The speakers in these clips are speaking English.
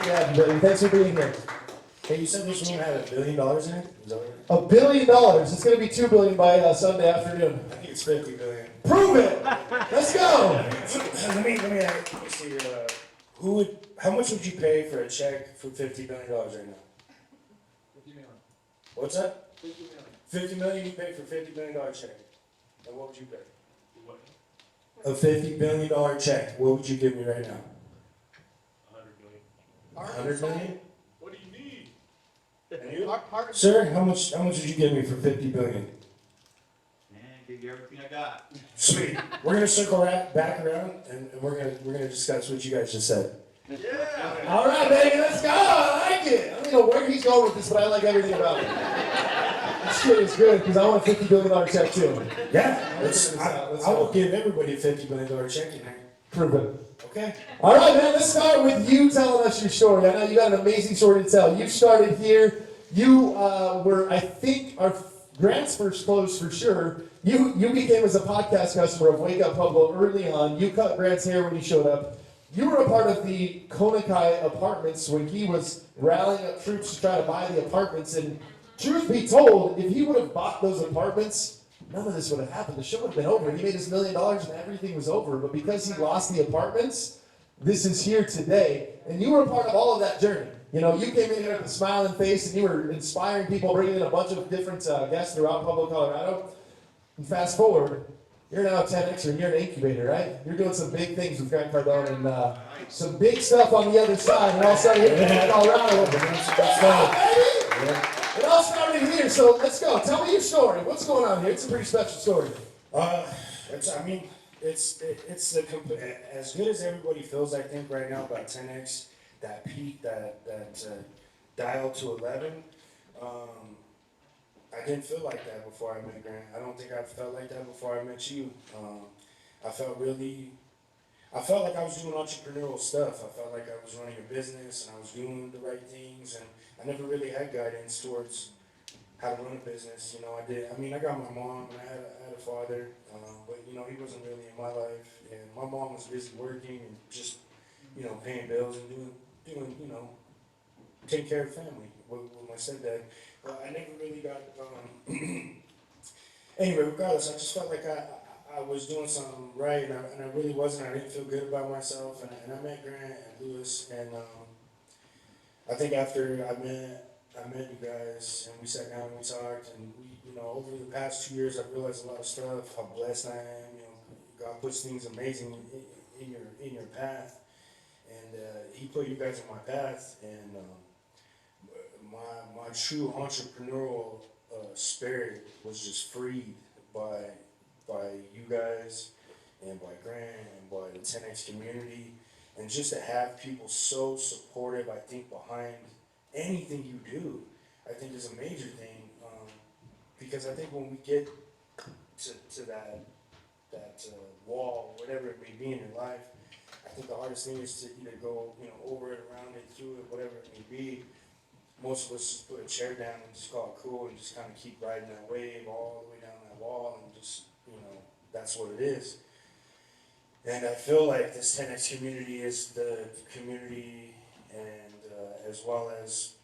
Happy to have you, buddy. Thanks for being here. Hey, you said this room had $1 billion in it? Is that right? $1 billion. It's going to be $2 billion by Sunday afternoon. I think it's 50 billion. Prove it. Let's go. Let me see. How much would you pay for a check for $50 billion right now? 50 million. What's that? 50 million. 50 million you pay for $50 billion check. And what would you pay? What? A $50 billion check. What would you give me right now? 100 million. 100 million? What do you need? And you? Hard. Sir, how much would you give me for 50 billion? Man, give you everything I got. Sweet. We're gonna circle back around and we're gonna discuss what you guys just said. Yeah. All right, baby, let's go. I like it. I don't know where he's going with this, but I like everything about it. This shit is good because I want a $50 billion check too. Yeah. I will go. give everybody a $50 billion check in here. Prove it. Okay. All right, man, let's start with you telling us your story. I know you got an amazing story to tell. You started here. You were, I think, Grant's first close for sure. You became as a podcast customer of Wake Up Pueblo early on. You cut Grant's hair when he showed up. You were a part of the Konakai apartments when he was rallying up troops to try to buy the apartments. And truth be told, if he would have bought those apartments, none of this would have happened. The show would have been over. He made his $1 million and everything was over. But because he lost the apartments, this is here today. And you were a part of all of that journey. You know, you came in here with a smiling face and you were inspiring people, bringing in a bunch of different guests throughout Pueblo, Colorado. And fast forward, you're now a 10Xer and you're an incubator, right? You're doing some big things with Grant Cardone and some big stuff on the other side. And all started here in Colorado. It all started here, so let's go. Tell me your story. What's going on here? It's a pretty special story. It's as good as everybody feels, I think, right now about 10X, that peak, that dial to 11. I didn't feel like that before I met Grant. I don't think I felt like that before I met you. I felt like I was doing entrepreneurial stuff. I felt like I was running a business and I was doing the right things, and I never really had guidance towards how to run a business. You know, I got my mom and I had a father, but you know, he wasn't really in my life, and my mom was busy working and just, you know, paying bills and doing you know, taking care of family with my stepdad. But I never really got, anyway, regardless, I just felt like I was doing something right, and I really wasn't. I didn't feel good about myself, and I met Grant and Lewis, and I think after I met you guys, and we sat down and we talked, and we, you know, over the past 2 years, I've realized a lot of stuff, how blessed I am. You know, God puts things amazing in your path, and He put you guys in my path, and my true entrepreneurial spirit was just freed by you guys and by Grant and by the 10X community, and just to have people so supportive, I think, behind anything you do, I think is a major thing, because I think when we get to that wall, whatever it may be in your life, I think the hardest thing is to either go, you know, over it, around it, through it, whatever it may be. Most of us just put a chair down and just call it cool and just kind of keep riding that wave all the way down that wall, and just, you know, that's what it is. And I feel like this 10X community is the community, and as well as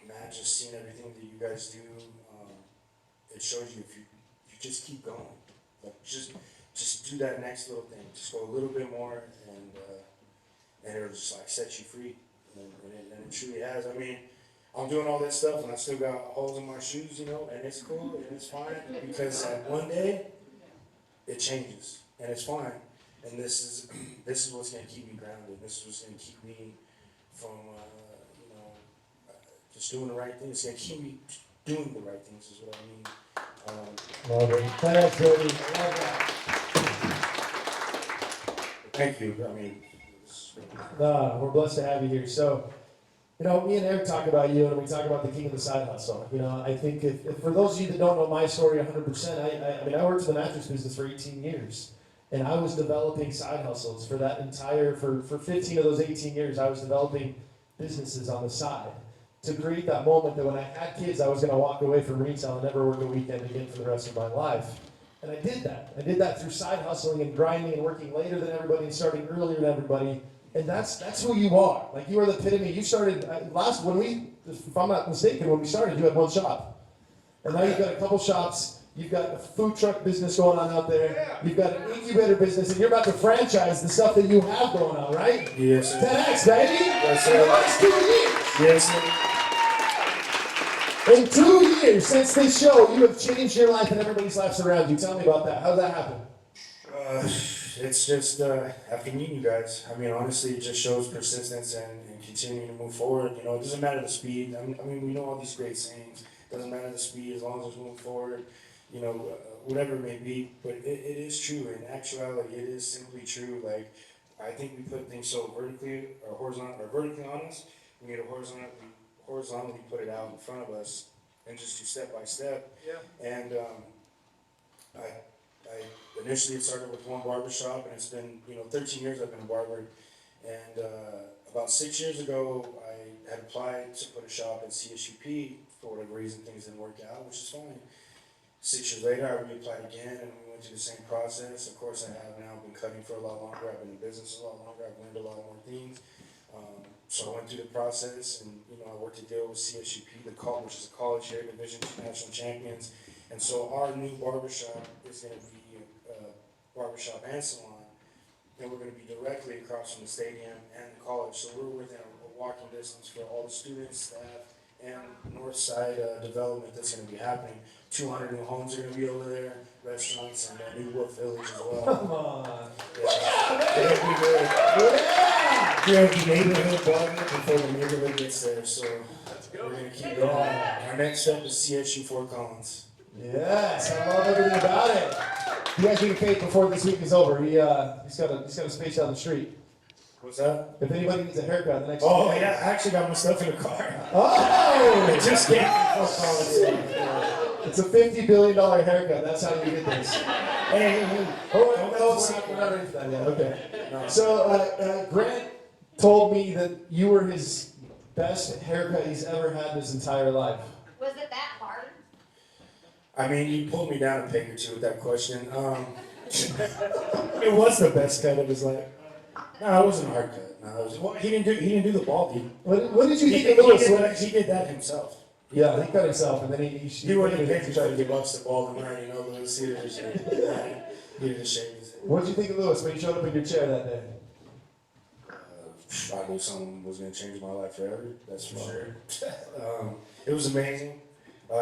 Matt just seeing everything that you guys do, it shows you if you just keep going, like just do that next little thing, just go a little bit more, and it'll just like set you free, and it truly has. I mean, I'm doing all this stuff and I still got holes in my shoes, you know, and it's cool and it's fine, because one day it changes and it's fine. And this is what's going to keep me grounded. This is what's going to keep me from, you know, just doing the right thing. It's going to keep me doing the right things, is what I mean. Love it. Thanks, baby. Love that. Thank you. I mean, We're blessed to have you here. So, you know, me and Eric talk about you, and we talk about the king of the side hustle. You know, I think if for those of you that don't know my story 100%, I mean, I worked in the mattress business for 18 years. And I was developing side hustles for that for 15 of those 18 years, I was developing businesses on the side to create that moment that when I had kids, I was going to walk away from retail and never work a weekend again for the rest of my life. And I did that. I did that through side hustling and grinding and working later than everybody and starting earlier than everybody And that's who you are. Like, you are the epitome. You started, if I'm not mistaken, when we started, you had one shop. And now you've got a couple shops. You've got a food truck business going on out there. You've got an incubator business, and you're about to franchise the stuff that you have going on, right? Yes, sir. 10X, baby! Yes, In the sir. last 2 years! Yes, sir. In 2 years since this show, you have changed your life and everybody's lives around you. Tell me about that. How did that happen? It's just after meeting you guys. I mean, honestly, it just shows persistence and continuing to move forward. You know, it doesn't matter the speed. I mean, we know all these great sayings. It doesn't matter the speed as long as it's moving forward. You know, whatever it may be. But it is true. In actuality, it is simply true. Like, I think we put things so vertically or vertically on us. We need to horizontally put it out in front of us and just do step by step. Yeah. And I initially it started with one barbershop, and it's been 13 years I've been a barber. And about 6 years ago, I had applied to put a shop at CSUP. For whatever reason, things didn't work out, which is fine. 6 years later, I reapplied again, and we went through the same process. Of course, I have now been cutting for a lot longer. I've been in business a lot longer. I've learned a lot more things. So I went through the process, and I worked a deal with CSUP, which is a college here, Division II national champions. And so our new barbershop is going to be a barbershop and salon, and we're going to be directly across from the stadium and the college. So we're within a walking distance for all the students, staff, and north side development that's going to be happening. 200 new homes are going to be over there, restaurants, and a new Wolf Village as well. Come on. It'll be good. Yeah. We're going to be neighborhood barber before the neighborhood gets there, so we're going to keep going. Our next step is CSU Fort Collins. Yes, I love everything about it. You guys getting paid before this week is over. He's got a space down the street. What's that? If anybody needs a haircut the next Oh, week. yeah, I actually got my stuff in the car. Oh! I just came from Fort Collins. It's a $50 billion haircut. That's how you get this. Hey. Oh, no, we're not ready for that yet. Okay. No. So, Grant told me that you were his best haircut he's ever had in his entire life. Was it that hard? I mean, you pulled me down a peg or two with that question. It was the best cut of his life. No, it wasn't a hard cut. No, well, he didn't do the baldy. What did you think of Lewis? He did that himself. Yeah, he cut himself, and then he wouldn't have to try to give up the ball and right, Lewis. He did just shave his head. What did you think of Lewis when you showed up in your chair that day? I knew something was going to change my life forever. That's for sure. It was amazing.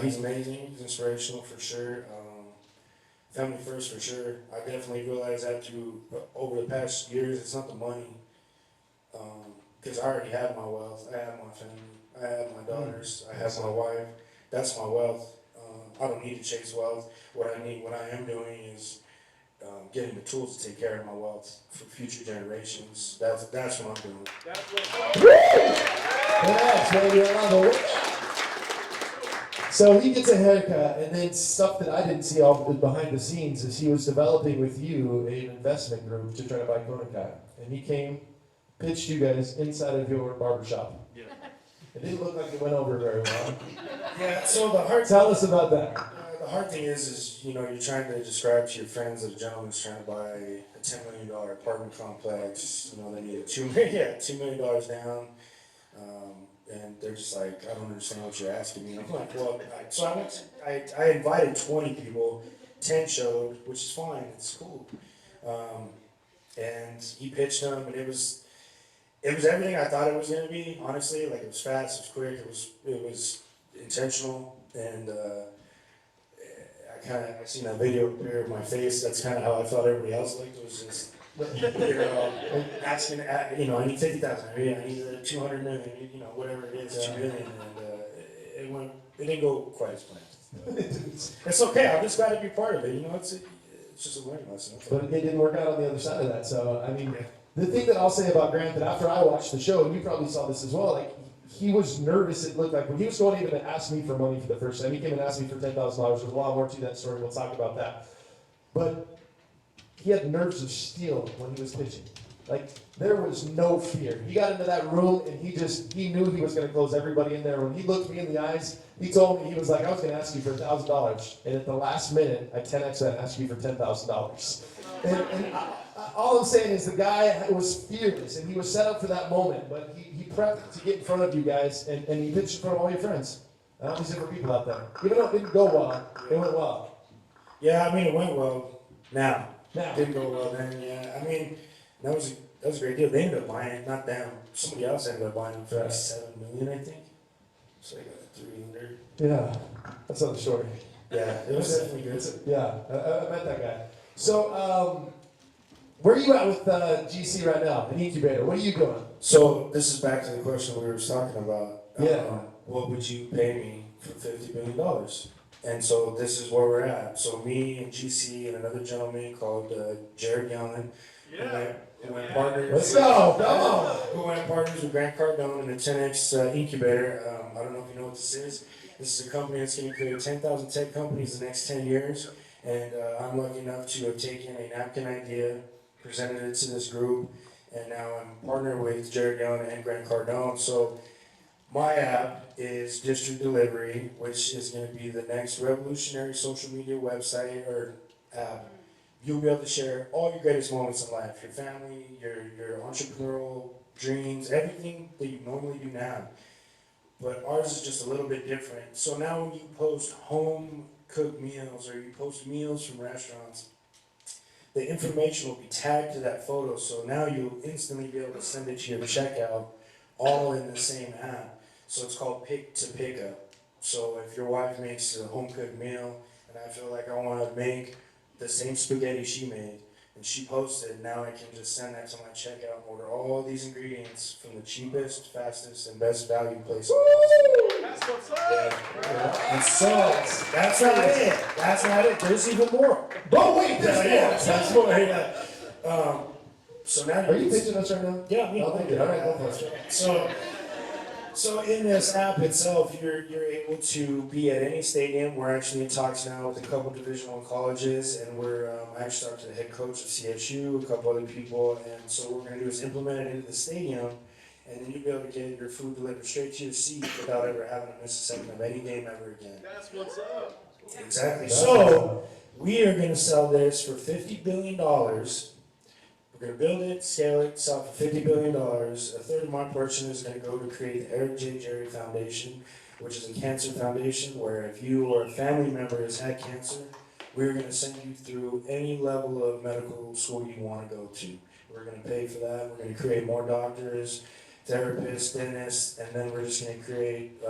He's amazing. He's inspirational for sure. Family first for sure. I definitely realized that over the past years, it's not the money. Because I already have my wealth. I have my family. I have my daughters. I have my wife. That's my wealth. I don't need to chase wealth. What I am doing is getting the tools to take care of my wealth for future generations. That's what I'm doing. Yes, baby, I love it. So he gets a haircut, and then stuff that I didn't see all behind the scenes is he was developing with you an investment group to try to buy Konica. And he came, pitched you guys inside of your barbershop. Yeah. It didn't look like it went over very well. Yeah, so Tell us about that. The hard thing is you're trying to describe to your friends that a gentleman's trying to buy a $10 million apartment complex. They need $2 million down. And they're just like, I don't understand what you're asking me. And I'm like, well, I invited 20 people, 10 showed, which is fine, it's cool. And he pitched them, and it was everything I thought it was gonna be. Honestly, like, it was fast, it was quick, it was intentional, and I seen that video appear in my face. That's kind of how I thought everybody else looked. It was just. Asking, I need 50,000. I need 200 million. Whatever it is, 2 million, and it didn't go quite as planned. It's okay. I'm just glad to be part of it. It's just a learning lesson. Okay. But it didn't work out on the other side of that. So the thing that I'll say about Grant, that after I watched the show, and you probably saw this as well, like, he was nervous. It looked like when he was going even to ask me for money for the first time, he came and asked me for $10,000. There's a lot more to that story. We'll talk about that. But he had nerves of steel when he was pitching. Like, there was no fear. He got into that room, and he knew he was going to close everybody in there. When he looked me in the eyes, he told me, he was like, I was going to ask you for $1,000. And at the last minute, I 10x that and asked you for $10,000. And all I'm saying is the guy was fearless, and he was set up for that moment, but he prepped to get in front of you guys, and he pitched in front of all your friends. And all these different people out there. Even though it didn't go well, it went well. Yeah, I mean, it went well. Now. Now. Didn't go well then, yeah. I mean, that was a great deal. They ended up buying it, not them. Somebody else ended up buying it for like $7 million, I think. It's like 300. Yeah, that's another story. Yeah, it was definitely good. Yeah, I met that guy. So, where are you at with GC right now, an incubator? What are you doing? So this is back to the question we were just talking about. Yeah. What would you pay me for $50 billion? And so this is where we're at. So me and GC and another gentleman called Jared Young, who went partners. Let's go, come on. Who went partners with Grant Cardone in the 10X incubator. I don't know if you know what this is. This is a company that's going to create 10,000 tech companies in the next 10 years. And I'm lucky enough to have taken a napkin idea, presented it to this group, and now I'm partnered with Jared Young and Grant Cardone. So my app is District Delivery, which is going to be the next revolutionary social media website or app. You'll be able to share all your greatest moments in life, your family, your entrepreneurial dreams, everything that you normally do now. But ours is just a little bit different. So now when you post home cooked meals or you post meals from restaurants, the information will be tagged to that photo. So now you'll instantly be able to send it to your checkout all in the same app. So it's called pick to pickup. So if your wife makes a home cooked meal and I feel like I want to make the same spaghetti she made and she posts it, now I can just send that to my checkout and order all these ingredients from the cheapest, fastest, and best value place. That's what's up. Yeah. And so that's not it. That's not it. There's even more. But wait, That's more. Yeah. So now Are you pitching us right now? Yeah, me. Oh, thank you. All right, go for it. So in this app itself, you're able to be at any stadium. We're actually in talks now with a couple Division I colleges, and we're actually talking to the head coach of CSU, a couple other people, and so what we're going to do is implement it into the stadium, and then you'll be able to get your food delivered straight to your seat without ever having to miss a second of any game ever again. That's what's up. Exactly. So we are going to sell this for $50 billion. We're going to build it, scale it, sell it for $50 billion. A third of my portion is going to go to create the Eric J. Jerry Foundation, which is a cancer foundation where if you or a family member has had cancer, we're going to send you through any level of medical school you want to go to. We're going to pay for that. We're going to create more doctors, therapists, dentists, and then we're just going to create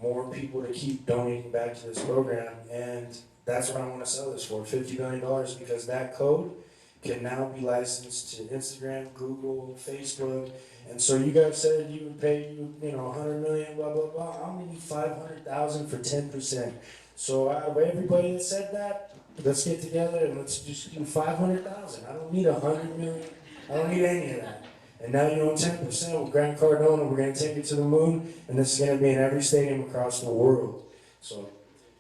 more people to keep donating back to this program. And that's what I want to sell this for, $50 billion, because that code can now be licensed to Instagram, Google, Facebook, and so you guys said you would pay $100 million, blah blah blah. I'm gonna need $500,000 for 10%. So out of everybody that said that, let's get together and let's just do $500,000. I don't need $100 million. I don't need any of that. And now you own 10% with Grant Cardone, and we're gonna take it to the moon. And this is gonna be in every stadium across the world. So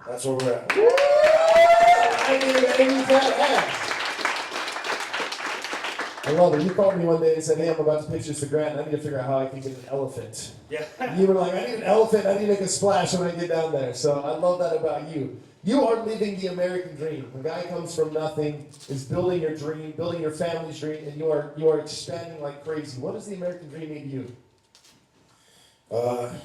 that's where we're at. I love it. You called me one day and said, hey, I'm about to pitch this to Grant, and I need to figure out how I can get an elephant. Yeah. You were like, I need an elephant, I need to make a splash when I get down there. So I love that about you. You are living the American dream. A guy comes from nothing, is building your dream, building your family's dream, and you are expanding like crazy. What does the American dream mean to you?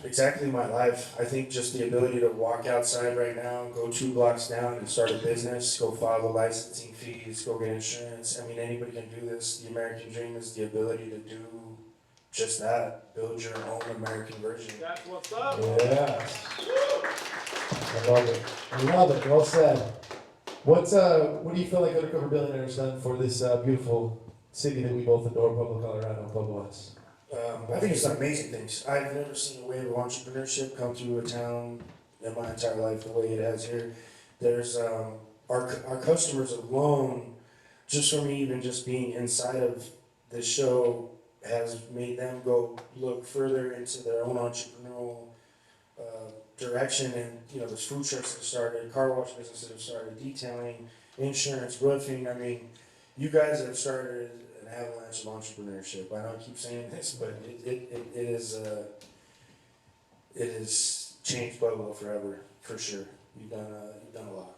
Exactly my life. I think just the ability to walk outside right now, go 2 blocks down and start a business, go file the licensing fees, go get insurance. I mean, anybody can do this. The American dream is the ability to do just that. Build your own American version. That's what's up. Yeah. I love it. I love it. Well said. What do you feel like Undercover Billionaire has done for this beautiful city that we both adore, Pueblo, Colorado, Pueblo West? I think it's done amazing things. I've never seen a wave of entrepreneurship come through a town in my entire life the way it has here. There's our customers alone, just from even just being inside of this show, has made them go look further into their own entrepreneurial direction. And there's food trucks that started, car wash businesses that have started, detailing, insurance, roofing. I mean, you guys have started an avalanche of entrepreneurship. I know I keep saying this, but it has changed Pueblo forever, for sure. You've done a lot.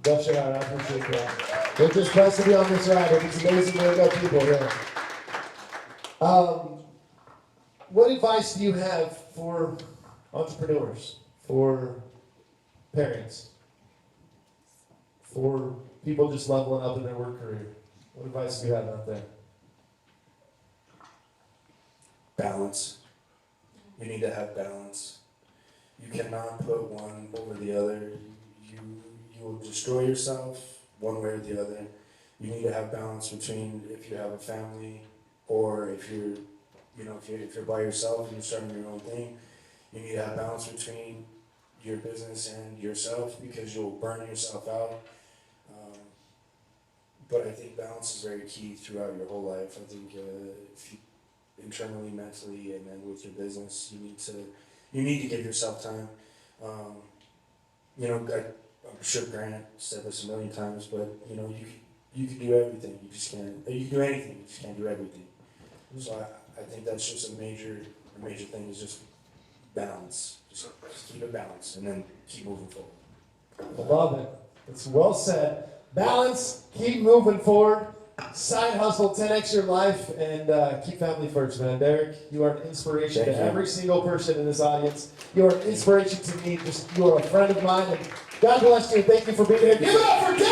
Gush it out. I appreciate that. We're just blessed to be on this ride. It's amazing to know people here. What advice do you have for entrepreneurs, for parents, for people just leveling up in their work career? What advice do you have out there? Balance. You need to have balance. You cannot put one over the other. You will destroy yourself one way or the other. You need to have balance between if you have a family or if you're if you're by yourself and you're starting your own thing. You need to have balance between your business and yourself because you'll burn yourself out. But I think balance is very key throughout your whole life. I think if you internally, mentally, and then with your business, you need to give yourself time. I'm sure Grant said this a million times, but you can do everything. You just can't. You can do anything. You just can't do everything. So I think that's just a major thing is just balance. Just keep it balanced and then keep moving forward. I love it. It's well said. Balance, keep moving forward, side hustle, 10x your life, and keep family first, man. Derek, you are an inspiration to every single person in this audience. You are an inspiration to me. You are a friend of mine, and God bless you, and thank you for being here. Give it up for Derek!